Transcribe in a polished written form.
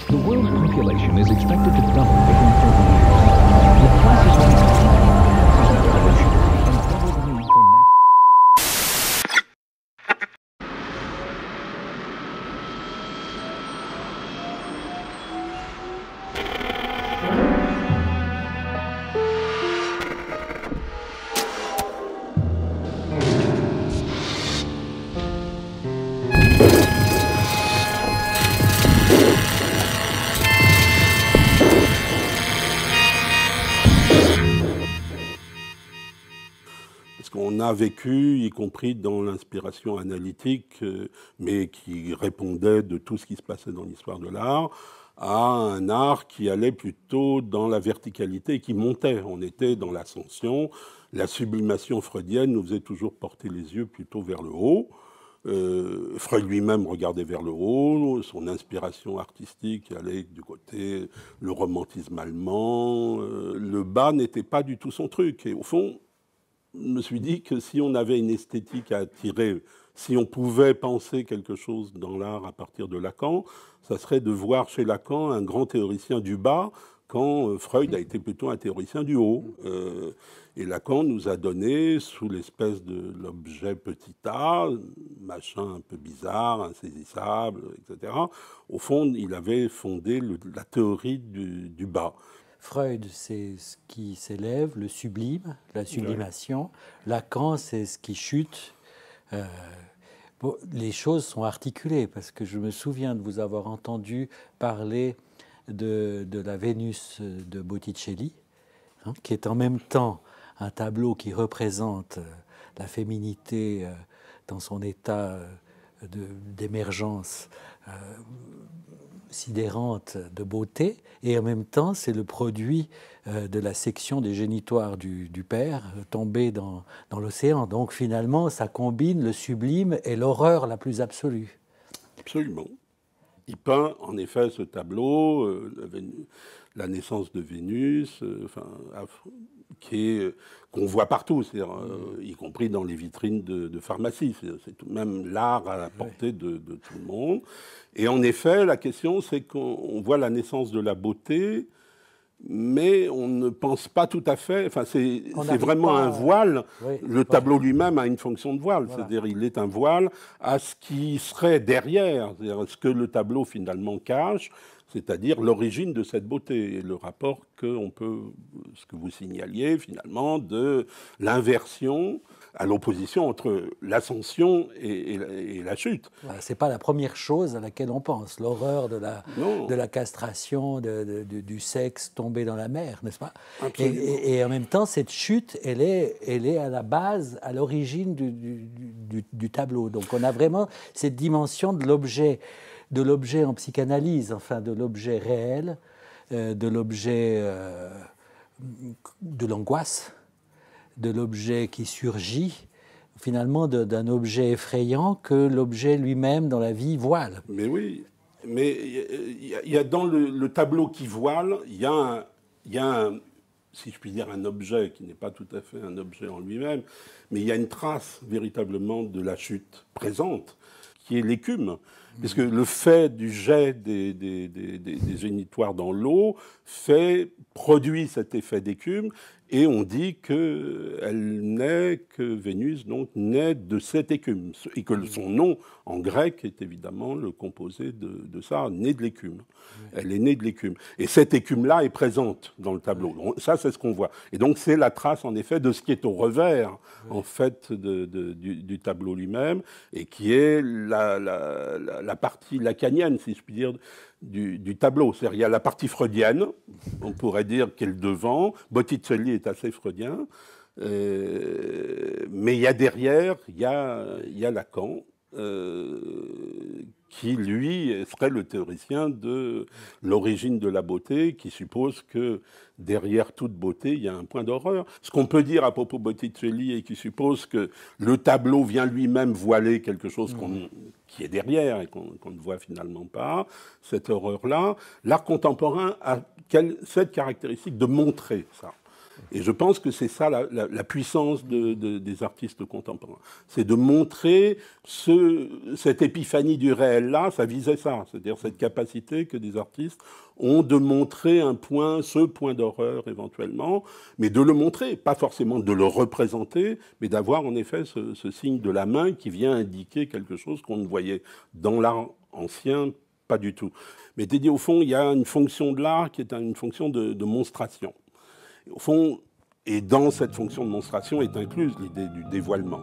The world's population is expected to double within 30 years. The crisis will be television and double the need for natural. On a vécu, y compris dans l'inspiration analytique, mais qui répondait de tout ce qui se passait dans l'histoire de l'art, à un art qui allait plutôt dans la verticalité et qui montait. On était dans l'ascension. La sublimation freudienne nous faisait toujours porter les yeux plutôt vers le haut. Freud lui-même regardait vers le haut, son inspiration artistique allait du côté le romantisme allemand. Le bas n'était pas du tout son truc. Et au fond, je me suis dit que si on avait une esthétique à attirer, si on pouvait penser quelque chose dans l'art à partir de Lacan, ça serait de voir chez Lacan un grand théoricien du bas, quand Freud a été plutôt un théoricien du haut. Et Lacan nous a donné, sous l'espèce de l'objet petit a, machin un peu bizarre, insaisissable, etc., au fond, il avait fondé la théorie du bas. Freud, c'est ce qui s'élève, le sublime, la sublimation. Ouais. Lacan, c'est ce qui chute. Bon, les choses sont articulées, parce que je me souviens de vous avoir entendu parler de la Vénus de Botticelli, hein, qui est en même temps un tableau qui représente la féminité dans son état d'émergence sidérante de beauté, et en même temps c'est le produit de la section des génitoires du père tombé dans l'océan. Donc finalement ça combine le sublime et l'horreur la plus absolue. Absolument. Il peint en effet ce tableau, la naissance de Vénus, qu'on voit partout, y compris dans les vitrines de pharmacie. C'est tout de même l'art à la portée de tout le monde. Et en effet, la question, c'est qu'on voit la naissance de la beauté, mais on ne pense pas tout à fait... Enfin, c'est vraiment un voile. Oui, le tableau lui-même a une fonction de voile. Voilà. C'est-à-dire il est un voile à ce qui serait derrière, c'est-à-dire ce que le tableau finalement cache, c'est-à-dire l'origine de cette beauté et le rapport ce que vous signaliez finalement, de l'inversion à l'opposition entre l'ascension et la chute. Voilà, ce n'est pas la première chose à laquelle on pense, l'horreur de la castration, du sexe tombé dans la mer, n'est-ce pas? Et en même temps, cette chute, elle est à la base, à l'origine du tableau. Donc on a vraiment cette dimension de l'objet en psychanalyse, enfin de l'objet réel, de l'objet de l'angoisse, de l'objet qui surgit, finalement d'un objet effrayant que l'objet lui-même dans la vie voile. Mais oui, mais il y a dans le tableau qui voile, il y a si je puis dire, un objet qui n'est pas tout à fait un objet en lui-même, mais il y a une trace véritablement de la chute présente, qui est l'écume. Puisque le fait du jet des génitoires dans l'eau produit cet effet d'écume, et on dit que Vénus donc, naît de cette écume, et que son nom en grec est évidemment le composé de ça, née de l'écume. Elle est née de l'écume. Et cette écume-là est présente dans le tableau. Ça, c'est ce qu'on voit. Et donc, c'est la trace, en effet, de ce qui est au revers, en fait, du tableau lui-même, et qui est la partie lacanienne, si je puis dire, du tableau. C'est-à-dire, il y a la partie freudienne, on pourrait dire qu'elle est devant. Botticelli est assez freudien. Mais il y a derrière, il y a Lacan, qui, lui, serait le théoricien de l'origine de la beauté, qui suppose que derrière toute beauté, il y a un point d'horreur. Ce qu'on peut dire à propos de Botticelli, et qui suppose que le tableau vient lui-même voiler quelque chose qui est derrière et qu'on ne voit finalement pas, cette horreur-là. L'art contemporain a cette caractéristique de montrer ça. Et je pense que c'est ça la puissance des artistes contemporains. C'est de montrer cette épiphanie du réel-là, ça visait ça, c'est-à-dire cette capacité que des artistes ont de montrer ce point d'horreur éventuellement, mais de le montrer, pas forcément de le représenter, mais d'avoir en effet ce signe de la main qui vient indiquer quelque chose qu'on ne voyait dans l'art ancien pas du tout. Mais t'es dit, au fond, il y a une fonction de l'art qui est une fonction de monstration. Au fond, et dans cette fonction de monstration est incluse l'idée du dévoilement.